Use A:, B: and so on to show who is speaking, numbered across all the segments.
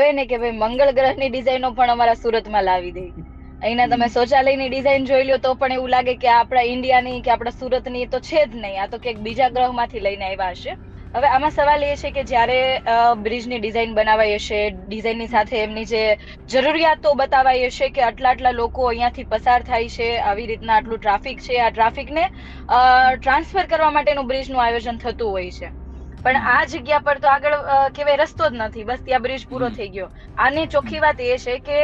A: કહેવાય ને કે ભાઈ મંગળ ગ્રહની ડિઝાઇનો પણ અમારા સુરતમાં લાવી દે. અહીંના તમે શૌચાલયની ડિઝાઇન જોઈ લો તો પણ એવું લાગે કે આપણા ઇન્ડિયાની કે આપણા સુરતની તો છે જ નહીં, આ તો ક્યાંક બીજા ગ્રહમાંથી લઈને આવ્યા હશે. હવે આમાં સવાલ એ છે કે જ્યારે બ્રિજની ડિઝાઇન બનાવાઈ હશે, ડિઝાઇનની સાથે એમની જે જરૂરિયાતો બતાવાઈ હશે કે આટલા આટલા લોકો અહીંયાથી પસાર થાય છે, આવી રીતના આટલું ટ્રાફિક છે, આ ટ્રાફિકને ટ્રાન્સફર કરવા માટેનું બ્રિજનું આયોજન થતું હોય છે. પણ આ જગ્યા પર તો આગળ કહેવાય રસ્તો જ નથી, બસ ત્યાં બ્રિજ પૂરો થઈ ગયો. આની ચોખ્ખી વાત એ છે કે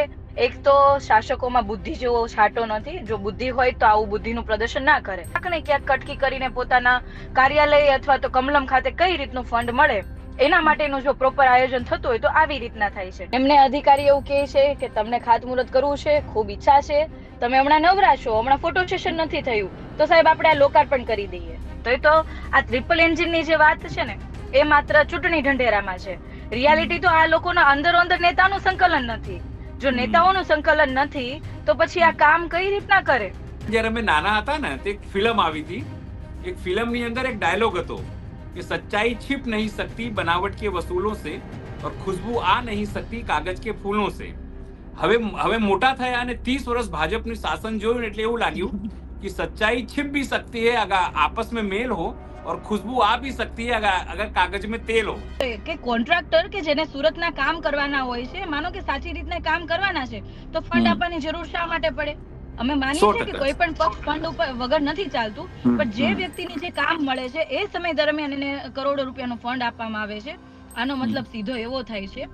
A: એક તો શાસકોમાં બુદ્ધિ જેવો છાંટો નથી. જો બુદ્ધિ હોય તો આવું બુદ્ધિનું પ્રદર્શન ના કરે. ક્યાંક ને ક્યાંક કટકી કરીને પોતાના કાર્યાલય અથવા તો કમલમ ખાતે કઈ રીતનું ફંડ મળે એના માટેનું જો પ્રોપર આયોજન થતું હોય તો આવી રીતના થાય છે. એમને અધિકારી એવું કહે છે કે તમને ખાતમુહૂર્ત કરવું છે, ખૂબ ઈચ્છા છે, તમે હમણાં નવરા છો, હમણાં ફોટો સેશન નથી થયું, તો સાહેબ આપણે આ લોકાર્પણ કરી દઈએ. તો એ તો આ ટ્રિપલ એન્જિનની જે વાત છે ને એ માત્ર ચૂંટણી ઢંઢેરામાં છે. રિયાલિટી તો આ લોકોના અંદરો અંદર નેતાનું સંકલન નથી. જો નેતાઓનું સંકલન નથી તો પછી આ કામ કઈ રીતના કરે?
B: જ્યારે અમે નાના હતા ને તે એક ફિલ્મ આવી હતી. એક ફિલ્મની અંદર એક ડાયલોગ હતો કે સચ્ચાઈ छिप नहीं सकती बनावट के वसूलों से और खुशबू आ नहीं सकती कागज के फूलों से. હવે મોટા થયા અને 30 વર્ષ ભાજપનું શાસન જોયું એટલે એવું લાગ્યું कि सच्चाई छिप भी सकती है अगर आपस में मेल हो और खुशबू आ भी सकती है अगर कागज में तेल हो.
A: કે કોન્ટ્રાક્ટર કે જેને સુરતના કામ કરવાના હોય છે, માનો કે સાચી રીતના કામ કરવાના છે તો ફંડ આપવાની જરૂર શા માટે પડે? અમે માનીએ છીએ કે કોઈ પણ પક્ષ ફંડ ઉપર વગર નથી ચાલતું, પણ જે વ્યક્તિને જે કામ મળે છે એ સમય દરમિયાન એને કરોડો રૂપિયાનો ફંડ આપવામાં આવે છે. આનો મતલબ સીધો એવો થાય છે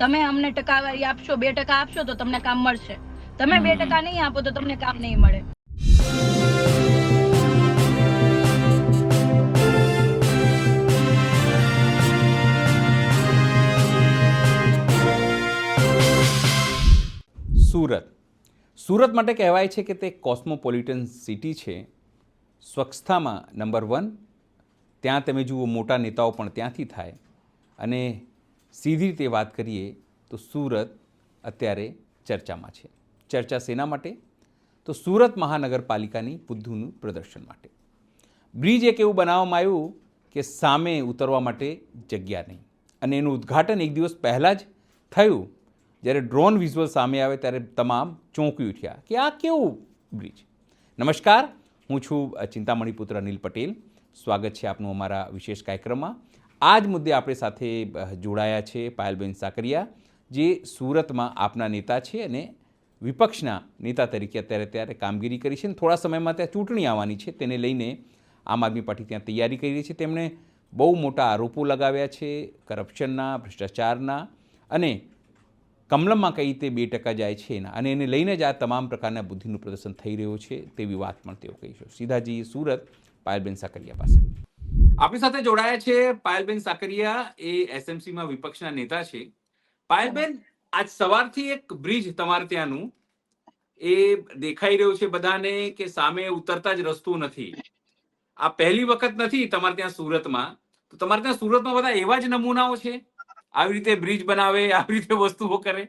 A: તમે અમને ટકાવારી આપશો, 2% આપશો તો તમને કામ મળશે, તમે 2% નહીં આપો તો તમને કામ નહીં મળે.
C: સુરત માટે કહેવાય છે કે તે કોસ્મોપોલિટન સિટી છે, સ્વચ્છતામાં નંબર 1. ત્યાં તમે જુઓ મોટા નેતાઓ પણ ત્યાંથી થાય. અને સીધી રીતે વાત કરીએ તો સુરત અત્યારે ચર્ચામાં છે. ચર્ચા શેના માટે? તો સુરત મહાનગરપાલિકાની બુદ્ધિનું પ્રદર્શન માટે. બ્રિજ એક એવું બનાવવામાં આવ્યું કે સામે ઉતરવા માટે જગ્યા નહીં, અને એનું ઉદ્ઘાટન એક દિવસ પહેલાં જ થયું. જ્યારે ડ્રોન વિઝ્યુઅલ સામે આવે ત્યારે તમામ ચોંકી ઉઠ્યા કે આ કેવું બ્રિજ. નમસ્કાર, હું છું ચિંતામણી પુત્ર અનિલ પટેલ. સ્વાગત છે આપનું અમારા વિશેષ કાર્યક્રમમાં. આ જ મુદ્દે આપણી સાથે જોડાયા છે પાયલબેન સાકરિયા, જે સુરતમાં આપના નેતા છે અને વિપક્ષના નેતા તરીકે અત્યારે કામગીરી કરી છે. થોડા સમયમાં ત્યાં ચૂંટણી આવવાની છે, તેને લઈને આમ આદમી પાર્ટી ત્યાં તૈયારી કરી રહી છે. તેમણે બહુ મોટા આરોપો લગાવ્યા છે કરપ્શનના, ભ્રષ્ટાચારના, અને કમલમમાં કઈ રીતે 2% જાય છે એના, અને એને લઈને જ આ તમામ પ્રકારના બુદ્ધિનું પ્રદર્શન થઈ રહ્યું છે તેવી વાત પણ તેઓ કહી છે. સીધાજી સુરત પાયલબેન સાકરિયા પાસે આપણી સાથે જોડાયા છે. પાયલબેન સાકરિયા એ એસએમસીમાં વિપક્ષના નેતા છે. પાયલબેન, આજ સવારથી એક બ્રિજ તમારે ત્યાંનું એ દેખાઈ રહ્યું છે બધાને કે સામે ઉતરતા જ રસ્તો નથી. આ પહેલી વખત નથી તમારે ત્યાં સુરતમાં. તો તમારે ત્યાં સુરતમાં બધા એવા જ નમૂનાઓ છે આવી રીતે બ્રિજ બનાવે, આવી રીતે વસ્તુઓ કરે?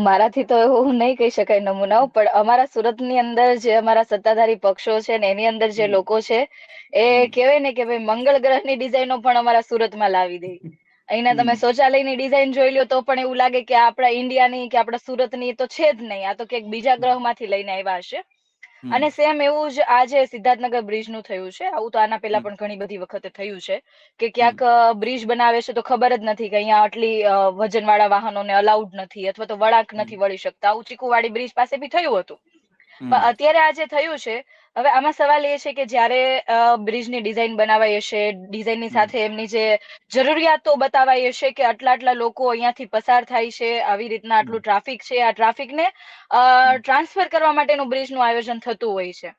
A: મારાથી તો એવું નહીં કહી શકાય નમૂનાઓ, પણ અમારા સુરતની અંદર જે અમારા સત્તાધારી પક્ષો છે ને એની અંદર જે લોકો છે એ કહેવાય ને કે ભાઈ મંગળ ગ્રહની ડિઝાઇનો પણ અમારા સુરતમાં લાવી દે. અહીંના તમે શૌચાલયની ડિઝાઇન જોઈ લો તો પણ એવું લાગે કે આપણા ઇન્ડિયાની કે આપણા સુરતની તો છે જ નહીં, આ તો ક્યાંક બીજા ગ્રહમાંથી લઈને આવ્યા હશે. અને સેમ એવું જ આજે સિદ્ધાર્થનગર બ્રિજનું થયું છે. આવું તો આના પહેલા પણ ઘણી બધી વખતે થયું છે કે ક્યાંક બ્રિજ બનાવે છે તો ખબર જ નથી કે અહીંયા આટલી વજનવાળા વાહનોને અલાઉડ નથી અથવા તો વળાંક નથી વળી શકતા. આવું ચીકુવાડી બ્રિજ પાસે બી થયું હતું. પણ અત્યારે આજે થયું છે. હવે આમાં સવાલ એ છે કે જ્યારે બ્રિજની ડિઝાઇન બનાવાઈ હશે, ડિઝાઇનની સાથે એમની જે જરૂરિયાતો બતાવાઈ હશે કે આટલા આટલા લોકો અહીંયાથી પસાર થાય છે, આવી રીતના આટલું ટ્રાફિક છે, આ ટ્રાફિકને ટ્રાન્સફર કરવા માટેનું બ્રિજનું આયોજન થતું હોય છે.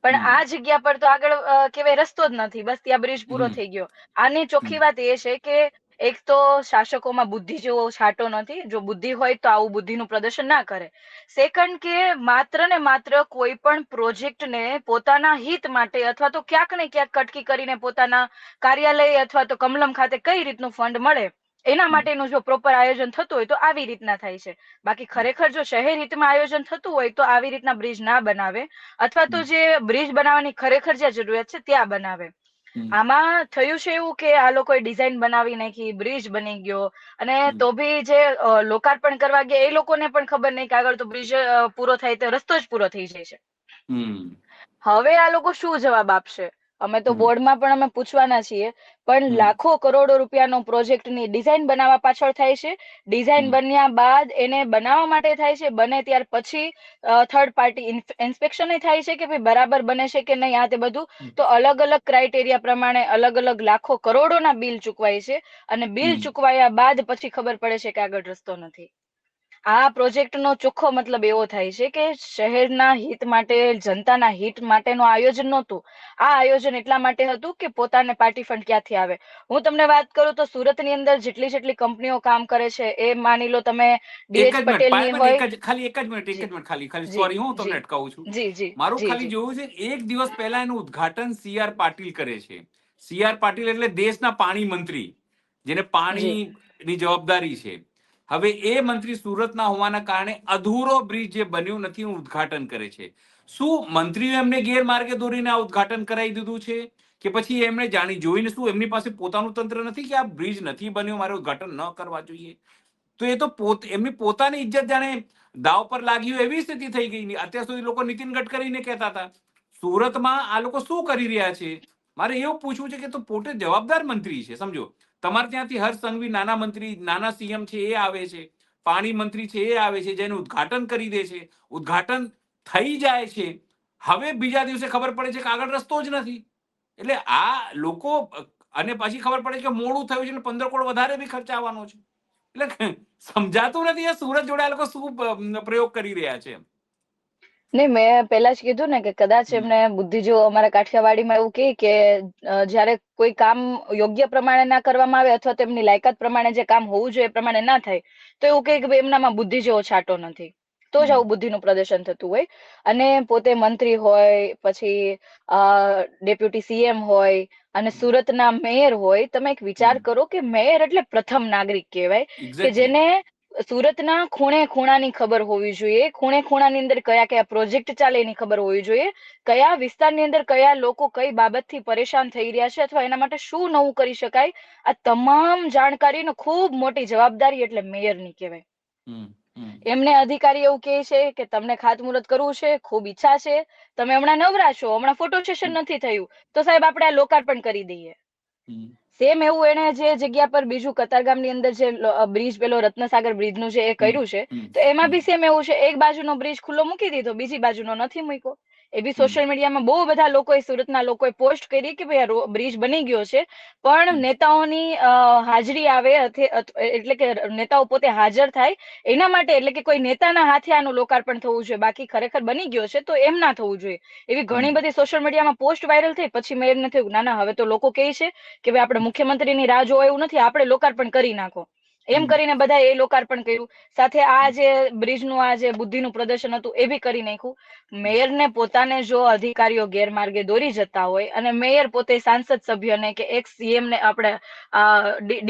A: પણ આ જગ્યા પર તો આગળ કહેવાય રસ્તો જ નથી, બસ ત્યાં બ્રિજ પૂરો થઈ ગયો. આની ચોખ્ખી વાત એ છે કે એક તો શાસકોમાં બુદ્ધિ જેવો છાંટો નથી. જો બુદ્ધિ હોય તો આવું બુદ્ધિનું પ્રદર્શન ના કરે. સેકન્ડ કે માત્ર ને માત્ર કોઈ પણ પ્રોજેક્ટને પોતાના હિત માટે અથવા તો ક્યાંક ને ક્યાંક કટકી કરીને પોતાના કાર્યાલય અથવા તો કમલમ ખાતે કઈ રીતનું ફંડ મળે એના માટેનું જો પ્રોપર આયોજન થતું હોય તો આવી રીતના થાય છે. બાકી ખરેખર જો શહેર હિતમાં આયોજન થતું હોય તો આવી રીતના બ્રિજ ના બનાવે, અથવા તો જે બ્રિજ બનાવવાની ખરેખર જે જરૂરિયાત છે ત્યાં બનાવે. આમાં થયું છે એવું કે આ લોકોએ ડિઝાઇન બનાવી નાખી, બ્રિજ બની ગયો, અને તો બી જે લોકાર્પણ કરવા ગયા એ લોકોને પણ ખબર નહીં કે આગળ તો બ્રિજ પૂરો થાય તો રસ્તો જ પૂરો થઈ જાય છે. હવે આ લોકો શું જવાબ આપશે? અમે તો બોર્ડમાં પણ અમે પૂછવાના છીએ, પણ લાખો કરોડો રૂપિયાનો પ્રોજેક્ટની ડિઝાઇન બનાવવા પાછળ થાય છે. ડિઝાઇન બન્યા બાદ એને બનાવવા માટે થાય છે, બને ત્યાર પછી થર્ડ પાર્ટી ઇન્સ્પેક્શન થાય છે કે ભાઈ બરાબર બને છે કે નહીં, આ તે બધું. તો અલગ અલગ ક્રાઇટેરિયા પ્રમાણે અલગ અલગ લાખો કરોડોના બિલ ચૂકવાય છે, અને બિલ ચૂકવાયા બાદ પછી ખબર પડે છે કે આગળ રસ્તો નથી. આ પ્રોજેક્ટનો ચોખ્ખો મતલબ એવો થાય છે કે શહેરના હિત માટે, જનતાના હિત માટેનું આયોજન નહોતું. આ આયોજન એટલા માટે હતું કે પોતાને પાર્ટી ફંડ ક્યાંથી આવે. હું તમને વાત કરું તો સુરતની અંદર જેટલી કંપનીઓ કામ કરે છે, એ માની લો તમે ડીએચ પટેલની હોય.
B: ખાલી એક જ મિનિટ ખાલી સોરી, હું તમને અટકાવું છું. મારું ખાલી જોવું છે, એક દિવસ પહેલા એનું ઉદ્ઘાટન CR પાટીલ કરે છે. CR પાટીલ એટલે દેશના પાણી મંત્રી, જેને પાણીની જવાબદારી છે. હવે એ મંત્રી સુરતના હોવાના કારણે અધૂરો બ્રિજ જે બન્યો નથી એનું ઉદ્ઘાટન કરે છે. શું મંત્રીઓ એમને ગેરમાર્ગે દોરીને આ ઉદ્ઘાટન કરાવી દીધું છે, કે પછી એમણે જાણી જોઈને, શું એમની પાસે પોતાનું તંત્ર નથી કે આ બ્રિજ નથી બન્યો, મારે ઉદ્ઘાટન ન કરવા જોઈએ? તો એ તો એમની પોતાની ઇજ્જત જાણે દાવ પર લાગી હોય એવી સ્થિતિ થઈ ગઈ. અત્યાર સુધી લોકો નીતિન ગડકરીને કહેતા હતા. સુરતમાં આ લોકો શું કરી રહ્યા છે? મારે એવું પૂછવું છે કે તો પોતે જવાબદાર મંત્રી છે, સમજો. તમારે ત્યાંથી હર્ષ સંઘવી નાના મંત્રી, નાના CM છે એ આવે છે, પાણી મંત્રી છે એ આવે છે, જેનું ઉદ્ઘાટન કરી દે છે. ઉદ્ઘાટન થઈ જાય છે, હવે બીજા દિવસે ખબર પડે છે કે આગળ રસ્તો જ નથી. એટલે આ લોકો, અને પછી ખબર પડે કે મોડું થયું છે, 15 કરોડ વધારે બી ખર્ચ આવવાનો છે. એટલે સમજાતું નથી આ સુરત જોડે આ લોકો શું પ્રયોગ કરી રહ્યા છે.
A: નહીં, મેં પહેલા જ કીધું ને કે કદાચ એમને બુદ્ધિ જો અમારા કાઠિયાવાડીમાં એવું કે જ્યારે કોઈ કામ યોગ્ય પ્રમાણે ના કરવામાં આવે, અથવા તેમની લાયકાત પ્રમાણે જે કામ હોવું જોઈએ એ પ્રમાણે ના થાય, તો એવું કહે કે એમનામાં બુદ્ધિ જેવો છાંટો નથી, તો જ આવું બુદ્ધિનું પ્રદર્શન થતું હોય. અને પોતે મંત્રી હોય, પછી ડેપ્યુટી CM હોય, અને સુરતના મેયર હોય. તમે એક વિચાર કરો કે મેયર એટલે પ્રથમ નાગરિક કહેવાય, કે જેને સુરતના ખૂણે ખૂણાની ખબર હોવી જોઈએ, ખૂણે ખૂણાની અંદર કયા કયા પ્રોજેક્ટ ચાલે એની ખબર હોવી જોઈએ, કયા વિસ્તારની અંદર કયા લોકો કઈ બાબતથી પરેશાન થઈ રહ્યા છે, અથવા એના માટે શું નવું કરી શકાય. આ તમામ જાણકારીનો ખૂબ મોટી જવાબદારી એટલે મેયરની કહેવાય. એમને અધિકારી એવું કહે છે કે તમને ખાતમુહૂર્ત કરવું છે, ખૂબ ઈચ્છા છે, તમે હમણાં નવરા છો, હમણાં ફોટો સેશન નથી થયું, તો સાહેબ આપણે આ લોકાર્પણ કરી દઈએ. સેમ એવું એને જે જગ્યા પર બીજું કતારગામની અંદર જે બ્રિજ, પેલો રત્નસાગર બ્રિજનું છે એ કર્યું છે, તો એમાં બી સેમ એવું છે. એક બાજુનો બ્રિજ ખુલ્લો મૂકી દીધો, બીજી બાજુનો નથી મૂક્યો. એ બી સોશિયલ મીડિયામાં બહુ બધા લોકોએ, સુરતના લોકોએ પોસ્ટ કરી કે ભાઈ આ બ્રિજ બની ગયો છે, પણ નેતાઓની હાજરી આવે, એટલે કે નેતાઓ પોતે હાજર થાય એના માટે, એટલે કે કોઈ નેતાના હાથે આનું લોકાર્પણ થવું જોઈએ, બાકી ખરેખર બની ગયો છે તો એમ ના થવું જોઈએ. એવી ઘણી બધી સોશિયલ મીડિયામાં પોસ્ટ વાયરલ થઈ. પછી મેયરને થયું ના હવે તો લોકો કહે છે કે ભાઈ આપણે મુખ્યમંત્રીની રાહ જોવા એવું નથી, આપણે લોકાર્પણ કરી નાખો. એમ કરીને બધા એ લોકાર્પણ કર્યું. સાથે આ જે બ્રિજનું આ જે બુદ્ધિનું પ્રદર્શન હતું એ બી કરી નાખ્યું. મેયરને પોતાને જો અધિકારીઓ ગેરમાર્ગે દોરી જતા હોય, અને મેયર પોતે સાંસદ સભ્યને કે એક્સ CM ને, આપણે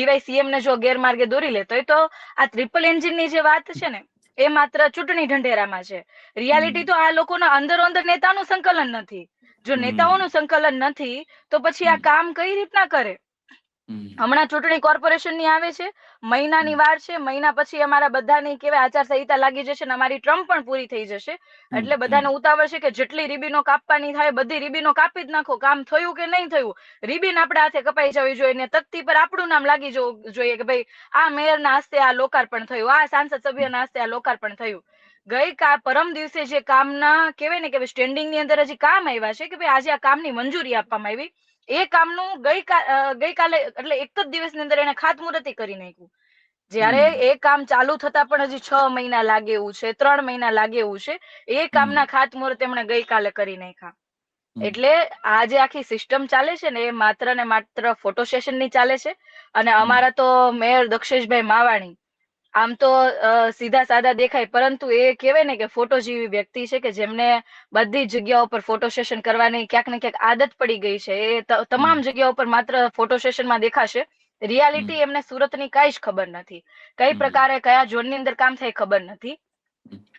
A: DY CM ને જો ગેરમાર્ગે દોરી લેતો હોય, તો આ ટ્રિપલ એન્જિનની જે વાત છે ને, એ માત્ર ચૂંટણી ઢંઢેરામાં છે. રિયાલિટી તો આ લોકોના અંદરો અંદર નેતાનું સંકલન નથી. જો નેતાઓનું સંકલન નથી તો પછી આ કામ કઈ રીતના કરે? હમણાં ચૂંટણી કોર્પોરેશનની આવે છે, મહિનાની વાર છે, મહિના પછી અમારા બધાની કેવાય આચારસંહિતા લાગી જશે ને અમારી ટર્મ પણ પૂરી થઈ જશે. એટલે બધાને ઉતાવળ છે કે જેટલી રીબીનો કાપવાની થાય બધી રીબીનો કાપી જ નાખો. કામ થયું કે નહીં થયું, રીબીન આપણા હાથે કપાઈ જવી જોઈએ, ને તકતી પર આપણું નામ લાગી જવું જોઈએ કે ભાઈ આ મેયરના હસ્તે આ લોકાર્પણ થયું, આ સાંસદ સભ્યના હસ્તે આ લોકાર્પણ થયું. પરમ દિવસે જે કામના કહેવાય ને કે સ્ટેન્ડિંગની અંદર હજી કામ આવ્યા છે, કે ભાઈ આજે આ કામની મંજૂરી આપવામાં આવી, એ કામનું ગઈકાલે એટલે એક જ દિવસની અંદર એને ખાતમુહૂર્ત કરી નાખ્યું. જ્યારે એ કામ ચાલુ થતા પણ હજી 6 મહિના લાગે એવું છે, 3 મહિના લાગે એવું છે, એ કામના ખાતમુહૂર્ત એમણે ગઈકાલે કરી નાખ્યા. એટલે આ જે આખી સિસ્ટમ ચાલે છે ને, એ માત્ર ને માત્ર ફોટો સેશનની ચાલે છે. અને અમારા તો મેયર દક્ષેશભાઈ માવાણી આમ તો સીધા સાદા દેખાય, પરંતુ એ કહેવાય ને કે ફોટો જેવી વ્યક્તિ છે, કે જેમને બધી જગ્યાઓ પર ફોટો સેશન કરવાની ક્યાંક ને ક્યાંક આદત પડી ગઈ છે. એ તમામ જગ્યાઓ પર માત્ર ફોટો સેશનમાં દેખાશે. રિયાલિટી એમને સુરતની કઈ જ ખબર નથી, કઈ પ્રકારે કયા ઝોનની અંદર કામ થાય ખબર નથી.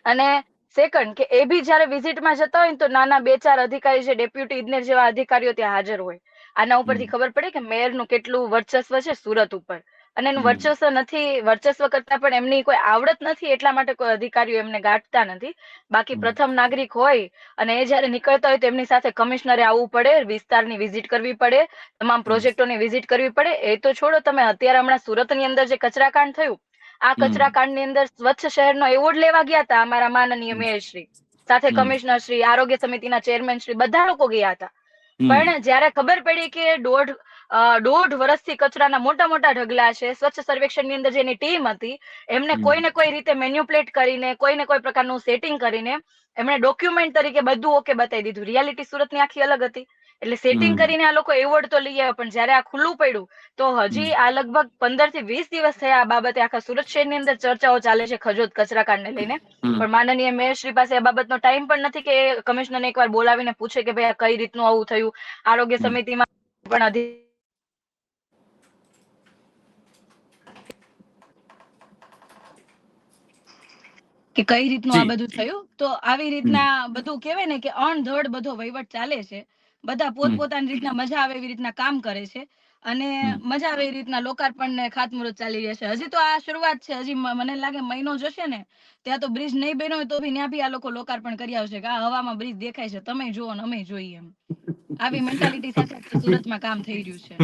A: અને સેકન્ડ કે એ બી જયારે વિઝિટમાં જતા હોય ને, તો નાના 2-4 અધિકારી છે, ડેપ્યુટી ઇજનેર જેવા અધિકારીઓ ત્યાં હાજર હોય. આના ઉપરથી ખબર પડે કે મેયરનું કેટલું વર્ચસ્વ છે સુરત ઉપર. અને એનું વર્ચસ્વ કરતા પણ એમની કોઈ આવડત નથી, એટલા માટે કોઈ અધિકારીઓ એમને ગાંઠતા નથી. બાકી પ્રથમ નાગરિક હોય અને એ જયારે નીકળતા હોય તો એમની સાથે કમિશનરે આવવું પડે, વિસ્તારની વિઝિટ કરવી પડે, તમામ પ્રોજેક્ટોની વિઝિટ કરવી પડે. એ તો છોડો, તમે અત્યારે હમણાં સુરતની અંદર જે કચરાકાંડ થયું, આ કચરાકાંડની અંદર સ્વચ્છ શહેરનો એવોર્ડ લેવા ગયા હતા અમારા માનનીય મેયરશ્રી સાથે કમિશનર શ્રી, આરોગ્ય સમિતિના ચેરમેન શ્રી, બધા લોકો ગયા હતા. પણ જયારે ખબર પડી કે દોઢ વર્ષથી કચરાના મોટા મોટા ઢગલા છે, સ્વચ્છ સર્વેક્ષણની અંદર જેની ટીમ હતી એમને કોઈ ને કોઈ રીતે મેન્યુપ્લેટ કરીને, કોઈ ને કોઈ પ્રકારનું સેટિંગ કરીને એમણે ડોક્યુમેન્ટ તરીકે બધું ઓકે બતાવી દીધું. રિયાલિટી સુરતની આખી અલગ હતી. એટલે સેટિંગ કરીને આ લોકો એવોર્ડ તો લઈ આવ્યા, પણ જયારે આ ખુલ્લું પડ્યું તો હજી આ લગભગ 15 થી 20 દિવસ થયા આ બાબતે આખા સુરત શહેરની અંદર ચર્ચાઓ ચાલે છે ખજોદ કચરાકાંડને લઈને. પણ માનનીય મેયરશ્રી પાસે આ બાબતનો ટાઈમ પણ નથી કે કમિશનરને એકવાર બોલાવીને પૂછે કે ભાઈ આ કઈ રીતનું આવું થયું. આરોગ્ય સમિતિમાં પણ કે કઈ રીતનું આ બધું થયું. તો આવી રીતના બધું કહેવાય ને કે અણધડ બધો વહીવટ ચાલે છે. બધા પોતપોતાની રીતના મજા આવે એવી રીતના કામ કરે છે અને મજા આવે એ રીતના લોકાર્પણ ને ખાતમુહૂર્ત ચાલી રહ્યા છે. હજી તો આ શરૂઆત છે. હજી મને લાગે મહિનો જશે ને ત્યાં તો બ્રિજ નહીં બન્યો હોય તો બી ત્યાં બી આ લોકો લોકાર્પણ કરી આવશે કે આ હવામાં બ્રિજ દેખાય છે, તમે જુઓ ને અમે જોઈએ. એમ આવી મેન્ટાલિટી સાથે સુરતમાં કામ થઈ રહ્યું છે.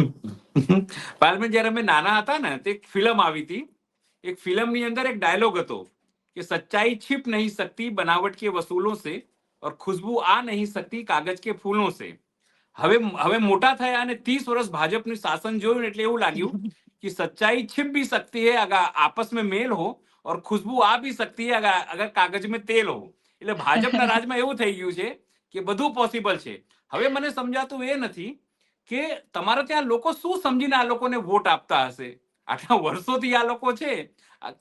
B: પાલમેન, જયારે અમે નાના હતા ને તો એક ફિલ્મ આવી હતી. એક ફિલ્મની અંદર એક ડાયલોગ હતો कि सच्चाई छिप नहीं सकती बनावट के वसूलों से और खुशबू आ नहीं सकती कागज के फूलों से. હવે મોટા થયા અને 30 વર્ષ ભાજપનું શાસન જોયું એટલે એવું લાગ્યું कि सच्चाई छिप भी सकती है अगर आपस में मेल हो और खुशबू आ भी सकती है अगर कागज में तेल हो. એટલે ભાજપના રાજમાં એવું થઈ ગયું છે કે બધું પોસિબલ છે. હવે મને સમજાતું એ નથી કે તમારા ત્યાં લોકો શું સમજીને આ લોકોને વોટ આપતા હશે. આટલા વર્ષોથી આ લોકો છે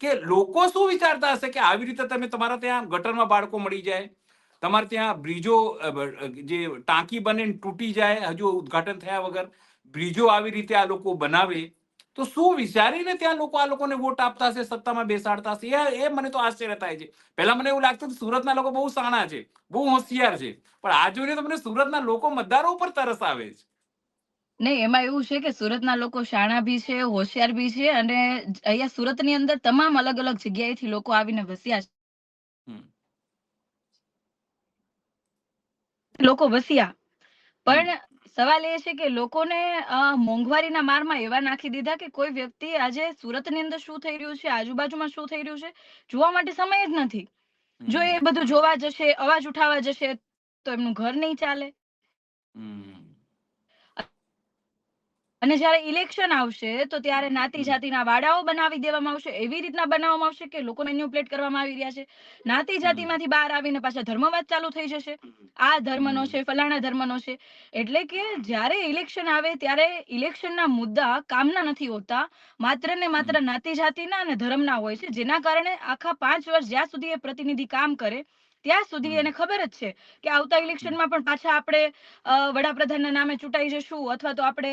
B: કે લોકો શું વિચારતા હશે કે આવી રીતે તમે તમારા ત્યાં ગટરમાં બાળકો મળી જાય, તમારે ત્યાં બ્રિજો જે ટાંકી બને તૂટી જાય હજુ ઉદ્ઘાટન થયા વગર, બ્રિજો આવી રીતે આ લોકો બનાવે, તો શું વિચારીને ત્યાં લોકો આ લોકોને વોટ આપતા હશે, સત્તામાં બેસાડતા હશે. એ મને તો આશ્ચર્ય થાય છે. પહેલા મને એવું લાગતું કે સુરતના લોકો બહુ શાણા છે, બહુ હોશિયાર છે, પણ આ જોઈને તો મને સુરતના લોકો મતદારો ઉપર તરસ આવે છે.
A: નહીં, એમાં એવું છે કે સુરતના લોકો શાણા બી છે, હોશિયાર બી છે અને અહીંયા સુરતની અંદર તમામ અલગ અલગ જગ્યાએથી લોકો આવીને વસ્યા છે. લોકો વસ્યા, પણ સવાલ એ છે કે લોકોને મોંઘવારીના મારમાં એવા નાખી દીધા કે કોઈ વ્યક્તિ આજે સુરતની અંદર શું થઈ રહ્યું છે, આજુબાજુમાં શું થઈ રહ્યું છે, જોવા માટે સમય જ નથી. જો એ બધું જોવા જશે, અવાજ ઉઠાવવા જશે તો એમનું ઘર નહીં ચાલે. અને જયારે ઇલેક્શન આવશે તો ત્યારે નાતી જાતિના વાડાઓ બનાવી દેવામાં આવશે, એવી રીતના બનાવવામાં આવશે કે લોકો મેન્યુપ્લેટ કરવામાં આવી રહ્યા છે. નાતી જાતિમાંથી બહાર આવીને પાછા ધર્મવાદ ચાલુ થઈ જશે, આ ધર્મનો છે, ફલાણા ધર્મનો છે. એટલે કે જયારે ઇલેક્શન આવે ત્યારે ઇલેક્શનના મુદ્દા કામના નથી હોતા, માત્ર ને માત્ર નાતી જાતિના અને ધર્મના હોય છે. જેના કારણે આખા 5 વર્ષ જ્યાં સુધી એ પ્રતિનિધિ કામ કરે ત્યાં સુધી એને ખબર જ છે કે આવતા ઇલેક્શનમાં પણ પાછા આપણે વડાપ્રધાનના નામે ચૂંટાઈ જશું અથવા તો આપણે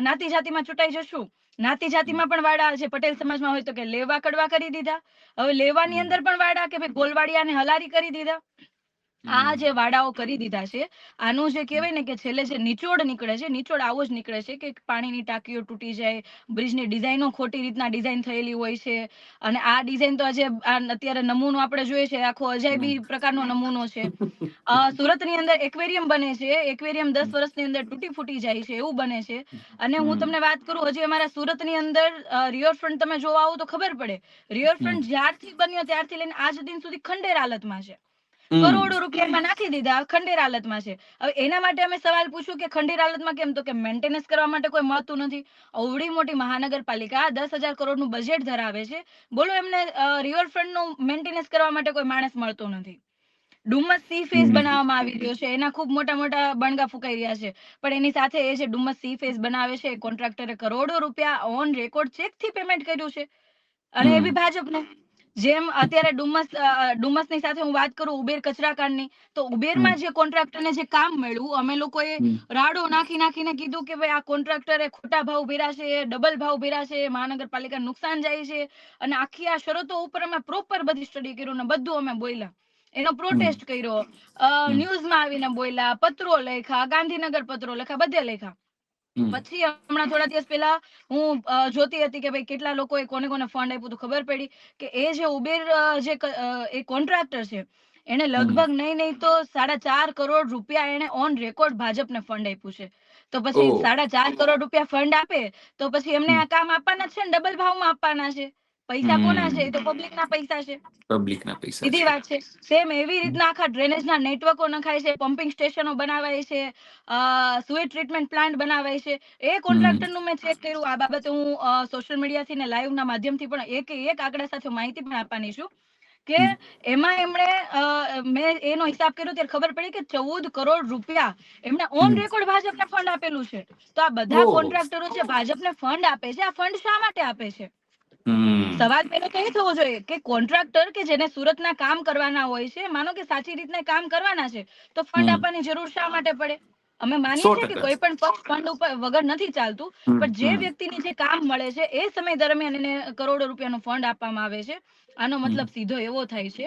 A: નાતી જાતિમાં ચૂંટાઈ જશું. નાતી જાતિમાં પણ વાડા છે, પટેલ સમાજમાં હોય તો કે લેવા કડવા કરી દીધા, હવે લેવાની અંદર પણ વાડા કે ભાઈ ગોલવાડિયાને હલારી કરી દીધા. આ જે વાડાઓ કરી દીધા છે, આનું જે કહેવાય ને કે છેલ્લે જે નિચોડ નીકળે છે, નિચોડ આવો જ નીકળે છે કે પાણીની ટાંકીઓ તૂટી જાય, બ્રિજની ડિઝાઇનો ખોટી રીતના ડિઝાઇન થયેલી હોય છે. અને આ ડિઝાઇન તો આજે અત્યારે નમૂનો આપણે જોઈએ છે, આખો અજાયબી પ્રકારનો નમૂનો છે. સુરતની અંદર એક્વેરિયમ બને છે, એક્વેરિયમ 10 વર્ષની અંદર તૂટી ફૂટી જાય છે, એવું બને છે. અને હું તમને વાત કરું, હજી અમારા સુરતની અંદર રિવરફ્રન્ટ તમે જોવા આવો તો ખબર પડે, રિવરફ્રન્ટ જ્યારથી બન્યો ત્યારથી લઈને આજ દિન સુધી ખંડેર હાલતમાં છે. કરોડો રૂપિયામાં નાખી દીધા, ખંડેર હાલતમાં છે. હવે એના માટે અમે સવાલ પૂછ્યું કે ખંડેર હાલતમાં કેમ, તો કે મેન્ટેનન્સ કરવા માટે કોઈ મળતું નથી. અવડી મોટી મહાનગરપાલિકા 10,000 કરોડનું બજેટ ધરાવે છે, બોલો એમને રિવરફ્રન્ટનું મેન્ટેનન્સ કરવા માટે કોઈ માણસ મળતો નથી. ડુમસ સી ફેઝ બનાવવામાં આવી રહ્યો છે, એના ખૂબ મોટા મોટા બણગા ફૂંકાઈ રહ્યા છે, પણ એની સાથે એ જે ડુમસ સી ફેઝ બનાવે છે, કોન્ટ્રાક્ટરે કરોડો રૂપિયા ઓન રેકોર્ડ ચેકથી પેમેન્ટ કર્યું છે. અને એ બી ભાજપને. જેમ અત્યારે ડુમસની સાથે હું વાત કરું ઉબેર કચરાકાંડની, તો ઉબેરમાં જે કોન્ટ્રાક્ટરને જે કામ મળ્યું, અમે લોકોએ રાડો નાખીને કીધું કે ભાઈ આ કોન્ટ્રાક્ટરે ખોટા ભાવ ભર્યા છે, ડબલ ભાવ ભર્યા છે, મહાનગરપાલિકા નુકસાન જાય છે. અને આખી આ શરતો ઉપર અમે પ્રોપર બધી સ્ટડી કર્યું ને બધું અમે બોલ્યા, એનો પ્રોટેસ્ટ કર્યો, ન્યૂઝમાં આવીને બોલ્યા, પત્રો લખ્યા, ગાંધીનગર પત્રો લખ્યા, બધે લખ્યા. પછી હમણાં થોડા દિવસ પહેલા હું જોતી હતી કે ભાઈ કેટલા લોકોએ કોને કોને ફંડ આપ્યું તો ખબર પડી કે એ જે ઉબેર એ કોન્ટ્રાક્ટર છે એને લગભગ નહીં તો 4.5 કરોડ રૂપિયા એને ઓન રેકોર્ડ ભાજપને ફંડ આપ્યું છે. તો પછી 4.5 કરોડ રૂપિયા ફંડ આપે તો પછી એમને આ કામ આપવાના છે ને ડબલ ભાવમાં આપવાના છે. પૈસા કોના છે? તો પબ્લિકના પૈસા છે.
B: પબ્લિકના પૈસા
A: સીધી વાત છે. સેમ એવી રીતના આખા ડ્રેનેજના નેટવર્કો નખાય છે, પમ્પિંગ સ્ટેશનો બનાવાય છે, સુએજ ટ્રીટમેન્ટ પ્લાન્ટ બનાવાય છે. એ કોન્ટ્રાક્ટરનું મેં ચેક કર્યું. આ બાબતે હું સોશિયલ મીડિયાથી ને લાઈવના માધ્યમથી પણ એક આંકડા સાથે માહિતી પણ આપવાની છું કે એમાં એમણે મેં એનો હિસાબ કર્યો ત્યારે ખબર પડી કે 14 કરોડ રૂપિયા એમણે ઓન રેકોર્ડ ભાજપને ફંડ આપેલું છે. તો આ બધા કોન્ટ્રાક્ટરો જે ભાજપને ફંડ આપે છે, આ ફંડ શા માટે આપે છે? સવાલ પહેલો તો એ થવો જોઈએ કે કોન્ટ્રાક્ટર કે જેને સુરતના કામ કરવાના હોય છે, માનો કે સાચી રીતના કામ કરવાના છે તો ફંડ આપવાની જરૂર શા માટે પડે? અમે માનીએ છીએ કે કોઈ પણ પક્ષ ફંડ ઉપર વગર નથી ચાલતું, પણ જે વ્યક્તિને જે કામ મળે છે એ સમય દરમિયાન એને કરોડો રૂપિયાનું ફંડ આપવામાં આવે છે. આનો મતલબ સીધો એવો થાય છે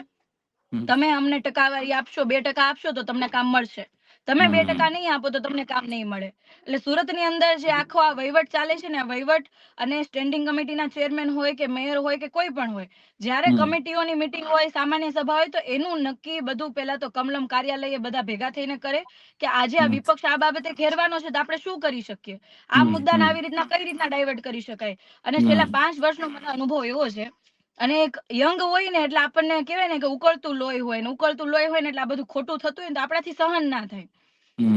A: તમે અમને ટકાવારી આપશો, 2% આપશો તો તમને કામ મળશે. તમે 2% નહીં આપો તો તમને કામ નહીં મળે. એટલે સુરતની અંદર જે આખો આ વહીવટ ચાલે છે ને, આ વહીવટ અને સ્ટેન્ડિંગ કમિટીના ચેરમેન હોય કે મેયર હોય કે કોઈ પણ હોય, જ્યારે કમિટીઓની મીટિંગ હોય, સામાન્ય સભા હોય, તો એનું નક્કી બધું પહેલા તો કમલમ કાર્યાલય બધા ભેગા થઈને કરે કે આજે આ વિપક્ષ આ બાબતે ઘેરવાનો છે તો આપણે શું કરી શકીએ, આ મુદ્દાને આવી રીતના કઈ રીતના ડાયવર્ટ કરી શકાય. અને છેલ્લા 5 વર્ષનો મને અનુભવ એવો છે, અને એક યંગ હોય ને એટલે આપણને કહેવાય ને કે ઉકળતું લોહી હોય ને, ઉકળતું લોહી હોય ને એટલે આ બધું ખોટું થતું હોય ને તો આપણાથી સહન ના થાય.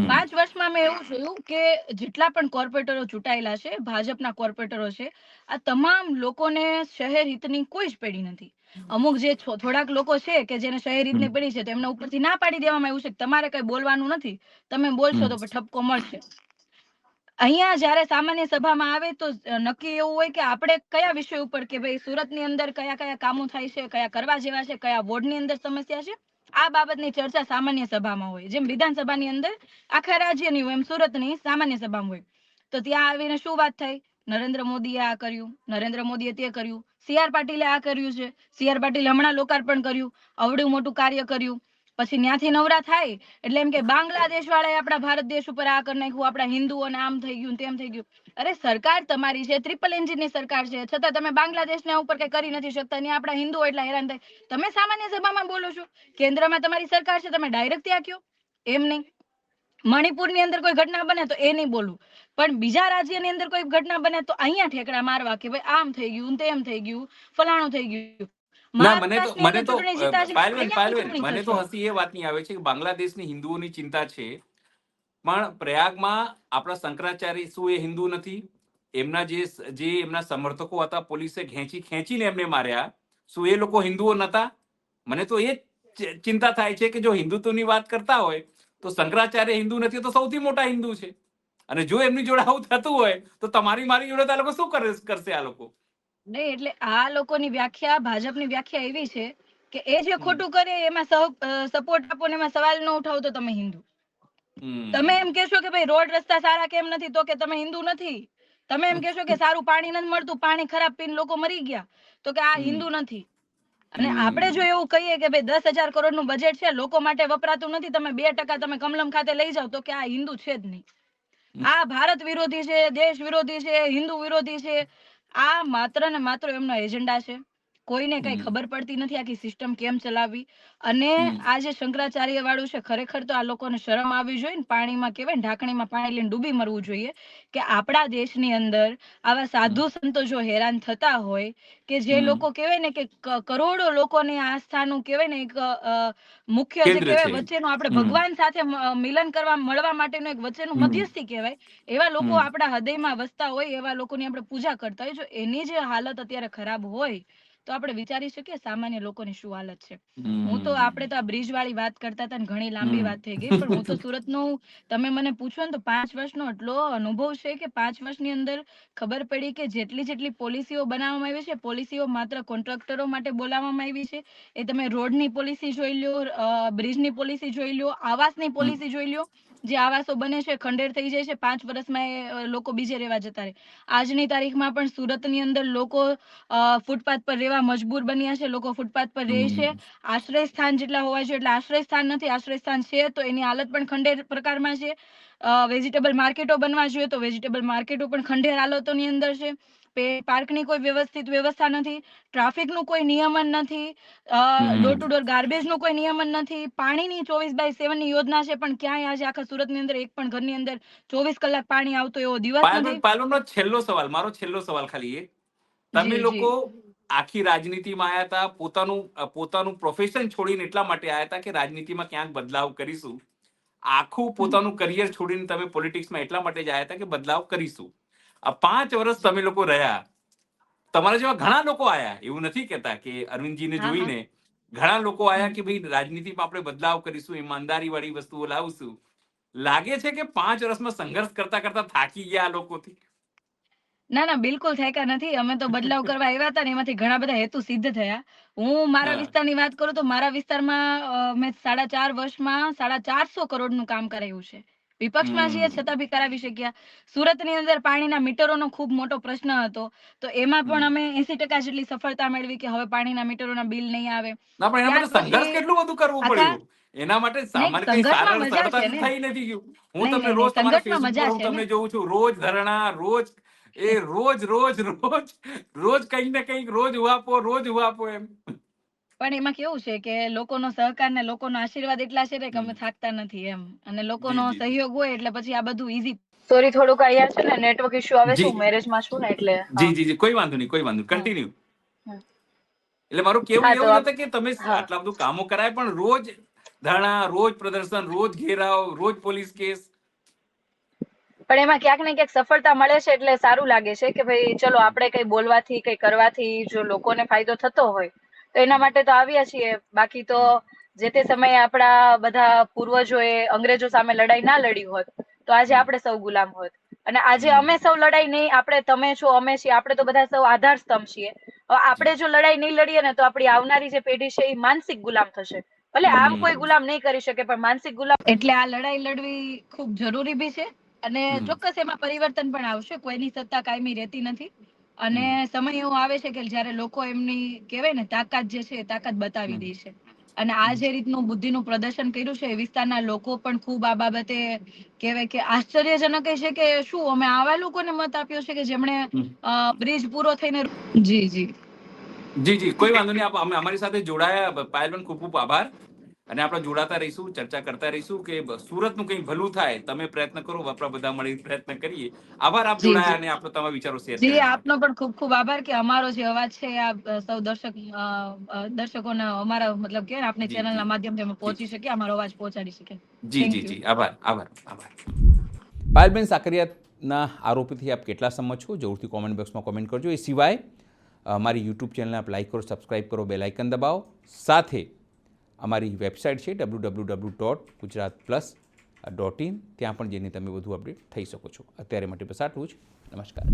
A: 5 વર્ષમાં મેં એવું જોયું કે જેટલા પણ કોર્પોરેટરો ચૂંટાયેલા છે, ભાજપના કોર્પોરેટરો છે, આ તમામ લોકોને શહેર હિતની કોઈ જ પડી નથી. અમુક જે થોડાક લોકો છે કે જેને શહેર હિતની પડી છે તો એમના ઉપરથી ના પાડી દેવામાં આવ્યું છે કે તમારે કઈ બોલવાનું નથી, તમે બોલશો તો ઠપકો મળશે. અહીંયા જયારે સામાન્ય સભામાં આવે તો નક્કી એવું હોય કે આપણે કયા વિષય ઉપર કે ભાઈ સુરતની અંદર કયા કયા કામો થાય છે, કયા કરવા જેવા છે, કયા વોર્ડની અંદર સમસ્યા છે, આ બાબતની ચર્ચા સામાન્ય સભામાં હોય. જેમ વિધાનસભાની અંદર આખા રાજ્યની હોય એમ સુરતની સામાન્ય સભામાં હોય. તો ત્યાં આવીને શું વાત થાય? નરેન્દ્ર મોદીએ આ કર્યું, નરેન્દ્ર મોદીએ તે કર્યું, CR પાટીલે આ કર્યું છે, CR પાટીલે હમણાં લોકાર્પણ કર્યું, અવડું મોટું કાર્ય કર્યું. પછી ત્યાંથી નવરા થાય એટલે એમ કે બાંગ્લાદેશ વાળાએ આપણા ભારત દેશ ઉપર આ કરી નાખ્યું, આપણા હિન્દુઓને આમ થઈ ગયું, તેમ થઈ ગયું. અરે સરકાર તમારી છે, ટ્રિપલ એન્જિનની સરકાર છે, છતાં તમે બાંગ્લાદેશના ઉપર કઈ કરી નથી શકતા. ત્યાં આપણા હિન્દુઓ એટલા હેરાન થાય, તમે સામાન્ય સભામાં બોલો છો. કેન્દ્રમાં તમારી સરકાર છે, તમે ડાયરેક્ટ ત્યાં કયો એમ નહીં. મણિપુરની અંદર કોઈ ઘટના બને તો એ નહીં બોલવું, પણ બીજા રાજ્યની અંદર કોઈ ઘટના બને તો અહીંયા ઠેકડા મારવા કે ભાઈ આમ થઈ ગયું, તેમ થઈ ગયું, ફલાણું થઈ ગયું.
B: ના, મને તો પાયલબેન મને તો હસી એ વાતની આવે છે કે બાંગ્લાદેશની હિન્દુઓની ચિંતા છે, પણ પ્રયાગમાં આપણા શંકરાચાર્ય શું એ હિન્દુ નથી? એમના જે એમના સમર્થકો હતા, પોલીસે ખેંચીને એમને માર્યા, શું એ લોકો હિન્દુઓ નતા? મને તો એ ચિંતા થાય છે કે જો હિન્દુત્વની વાત કરતા હોય તો શંકરાચાર્ય હિન્દુ નથી તો સૌથી મોટા હિન્દુ છે. અને જો એમની જોડે આવું થતું હોય તો તમારી મારી જોડે આ લોકો શું કરશે? આ લોકો
A: નહીં, એટલે આ લોકોની વ્યાખ્યા, ભાજપની વ્યાખ્યા એવી છે કે એ જે ખોટું કરે એમાં સપોર્ટ આપો ને એમાં સવાલ ન ઉઠાવો તો તમે હિન્દુ. તમે એમ કહેશો કે ભાઈ રોડ રસ્તા સારા કેમ નથી તો કે તમે હિન્દુ નથી. તમે એમ કહેશો કે સારું પાણી નથી મળતું, પાણી ખરાબ પીને લોકો મરી ગયા તો કે આ હિન્દુ નથી. અને આપણે જો એવું કહીએ કે ભાઈ 10,000 કરોડનું બજેટ છે, લોકો માટે વપરાતું નથી, તમે 2% તમે કમલમ ખાતે લઈ જાઓ તો કે આ હિન્દુ છે જ નહીં. આ ભારત વિરોધી છે, દેશ વિરોધી છે, હિન્દુ વિરોધી છે. આ માત્ર ને માત્ર એમનો એજન્ડા છે. કોઈને કઈ ખબર પડતી નથી આખી સિસ્ટમ કેમ ચલાવવી. અને આ જે શંકરાચાર્ય વાળું છે, ખરેખર તો આ લોકોને શરમ આવવી જોઈએ ને, પાણીમાં કહેવાય ને ઢાંકણીમાં પાણી લઈને ડૂબી મરવું જોઈએ કે આપણા દેશની અંદર આવા સાધુ સંતો જો હેરાન થતા હોય કે જે લોકો કહેવાય ને કે કરોડો લોકોની આસ્થાનું કહેવાય ને એક મુખ્ય જે કહેવાય વચ્ચેનું આપણે ભગવાન સાથે મિલન કરવા મળવા માટેનું એક વચ્ચેનું મધ્યસ્થી કહેવાય, એવા લોકો આપણા હૃદયમાં વસતા હોય, એવા લોકોની આપણે પૂજા કરતા હોય. જો એની જે હાલત અત્યારે ખરાબ હોય તો આપણે વિચારી શકીએ સામાન્ય લોકોની શું હાલત છે. હું તો આપણે તો આ બ્રિજ વાળી વાત કરતા હતા ને ઘણી લાંબી વાત થઈ ગઈ, પણ હું તો સુરતનું તમે મને પૂછો ને તો 5 વર્ષનો એટલો અનુભવ છે કે 5 વર્ષની અંદર ખબર પડી કે જેટલી પોલિસીઓ બનાવવામાં આવી છે, પોલિસીઓ માત્ર કોન્ટ્રાક્ટરો માટે બોલાવવામાં આવી છે. એ તમે રોડની પોલિસી જોઈ લો, બ્રિજની પોલિસી જોઈ લો, આવાસની પોલિસી જોઈ લો, જે આવાસો બને છે ખંડેર થઈ જાય છે, 5 વર્ષમાં એ લોકો બીજે રહેવા જતા રહે. આજની તારીખમાં પણ સુરતની અંદર લોકો ફૂટપાથ પર રહેવા મજબૂર બન્યા છે. લોકો ફૂટપાથ પર રહે છે. આશ્રય સ્થાન જેટલા હોવા જોઈએ એટલે આશ્રય સ્થાન નથી. આશ્રય સ્થાન છે તો એની હાલત પણ ખંડેર પ્રકારમાં છે. વેજીટેબલ માર્કેટો બનવા જોઈએ તો વેજીટેબલ માર્કેટો પણ ખંડેર હાલતોની અંદર છે. પાર્કની કોઈ વ્યવસ્થિત વ્યવસ્થા નથી. ટ્રાફિકનું કોઈ નિયમન નથી. ડોર ટુ ડોર ગાર્બેજનું કોઈ નિયમન નથી. પાણીની 24/7 ની યોજના છે પણ ક્યાંય આજે આખા સુરતની અંદર એક પણ ઘરની અંદર 24 કલાક પાણી આવતું એવો દિવસ નથી.
B: પાયલનો છેલ્લો સવાલ, મારો છેલ્લો સવાલ ખાલી એક, તમે
A: જી જી
B: લોકો આખી રાજનીતિમાં આયા હતા, પોતાનું પ્રોફેશન છોડીને એટલા માટે આયા હતા કે રાજનીતિમાં ક્યાંક બદલાવ કરીશું. આખું પોતાનું કરિયર છોડીને તમે પોલિટિક્સમાં એટલા માટે જ આયા હતા કે બદલાવ કરીશું. આ 5 વર્ષ તમે લોકો રહ્યા. તમારા જેવા ઘણા લોકો આયા, એવું નથી કહેતા કે અરવિંદજીને
A: હા હા
B: જોઈને ઘણા લોકો આયા કે ભાઈ રાજનીતિમાં આપણે બદલાવ કરીશું, ઈમાનદારી વાળી વસ્તુઓ લાવશું. લાગે છે કે 5 વર્ષમાં સંઘર્ષ કરતા કરતા થાકી ગયા આ લોકોથી?
A: ના ના બિલકુલ થાક્યા નથી. અમે તો બદલાવ કરવા આવ્યા હતા ને એમાંથી ઘણા બધા હેતુ સિદ્ધ થયા. હું મારા
B: હા.
A: વિસ્તારની વાત કરું તો મારા વિસ્તારમાં મેં 4.5 વર્ષમાં 450 કરોડનું કામ કરાયું છે. વિપક્ષમાં છીએ છતાં બી કરાવી શક્યા. સુરતની અંદર પાણીના મીટરોનો ખૂબ મોટો પ્રશ્ન હતો તો એમાં પણ અમે 80% જેટલી સફળતા મેળવી કે હવે પાણીના મીટરોના બિલ નહીં આવે.
B: ના, પણ એના
A: ત્યાર
B: માટે સંઘર્ષ
A: પછી
B: કેટલું બધું કરવું
A: આખા
B: પડ્યું? એના માટે
A: નહીં
B: સામાન્ય કઈ
A: સંઘર્ષમાં મજા છે
B: સરળતાથી
A: ને.
B: થઈ નથી ગયું. હું
A: નહીં
B: તમને
A: નહીં
B: રોજ
A: નહીં
B: તમારા
A: સંઘર્ષમાં
B: ફેસબુક
A: મજા
B: પર હું
A: છે ને.
B: તમને જોઉં છું, રોજ ધરણા, રોજ કંઈક ને કંઈક, રોજ ઉહાપો એમ.
A: પણ એમાં કેવું છે કે લોકોનો સહકાર ને લોકોનો આશીર્વાદ એટલા છે ને કે અમે થાકતા નથી એમ. અને લોકોનો
B: જી જી
A: સહયોગ હોય એટલે પછી આ બધું ઈઝી. સોરી થોડુંક અહીંયા છે ને નેટવર્ક ઇશ્યુ આવે છે.
B: જી
A: હું મેરેજમાં છું ને એટલે
B: જી કોઈ વાંધો નહીં, કન્ટિન્યુ.
A: હમ.
B: એટલે મારું કેવું
A: હા તો
B: એવું જ હતું કે તમે
A: હા
B: આટલા બધું કામો કરાય પણ રોજ ધરણા, રોજ પ્રદર્શન, રોજ ઘેરાવ, રોજ પોલીસ કેસ.
A: પણ એમાં ક્યાંક ને ક્યાંક સફળતા મળે છે એટલે સારું લાગે છે કે ભાઈ ચલો આપણે કઈ બોલવાથી કઈ કરવાથી જો લોકોને ફાયદો થતો હોય તો એના માટે તો આવ્યા છીએ. બાકી તો જે તે સમયે આપણા બધા પૂર્વજોએ અંગ્રેજો સામે લડાઈ ના લડી હોત તો આજે આપણે સૌ ગુલામ હોત. અને આજે અમે સૌ લડાઈ નહીં, આપણે તમે છો અમે છીએ, આપણે તો બધા સૌ આધાર સ્તંભ છીએ. હવે આપણે જો લડાઈ નહીં લડીએ ને તો આપણી આવનારી જે પેઢી છે એ માનસિક ગુલામ થશે. ભલે આમ કોઈ ગુલામ નહીં કરી શકે પણ માનસિક ગુલામ. એટલે આ લડાઈ લડવી ખૂબ જરૂરી બી છે. અને ચોક્કસ એમાં પરિવર્તન પણ આવશે. કોઈની સત્તા કાયમી રહેતી નથી. અને સમય એવો આવે છે કે જ્યારે લોકો એમની કહેવાય ને તાકાત જે છે તાકાત બતાવી દે છે. અને આ જે રીતનું બુદ્ધિનું પ્રદર્શન કર્યું છે એ વિસ્તારના લોકો પણ ખૂબ આ બાબતે કહેવાય કે આશ્ચર્યજનક છે કે શું અમે આવા લોકોને મત આપ્યો છે કે જેમણે બ્રિજ પૂરો થઈને. જી
B: કોઈ વાંધો નહીં. આપ અમારી સાથે જોડાયા પાયલબેન, ખૂબ ખૂબ આભાર. અને આપણે જોડાતા રહીશું, ચર્ચા કરતા રહીશું કે સુરતનું કંઈ ભલું થાય. તમે પ્રયત્ન કરો, આપણા બધા મળી પ્રયત્ન કરીએ. આભાર આપ
A: જી
B: જોડાયા
A: જી
B: અને આપણો તમારા વિચારો શેર
A: જી
B: કર્યા માટે.
A: આપનો પણ ખૂબ ખૂબ આભાર કે અમારો જે અવાજ છે આ સૌ દર્શકોને અમારા મતલબ કે આપની
B: જી
A: ચેનલના
B: જી
A: માધ્યમથી અમે
B: જી
A: પહોંચી શકીએ, અમારો અવાજ પહોંચાડી શકીએ.
B: જી
A: થેન્ક યુ.
B: જી આભાર.
C: પાયલબેન સાકરિયાના આરોપીથી આપ કેટલા સંમત છો? જરૂરથી કોમેન્ટ બોક્સમાં કોમેન્ટ કરજો. એ સિવાય મારી યુટ્યુબ ચેનલને આપ લાઈક કરો, સબસ્ક્રાઈબ કરો, બેલ આઇકન દબાવો. સાથે અમારી વેબસાઇટ છે www.gujaratplus.in, ત્યાં પણ જઈને તમે વધુ અપડેટ થઈ શકો છો. અત્યારે માટે બસ આટલું જ. નમસ્કાર.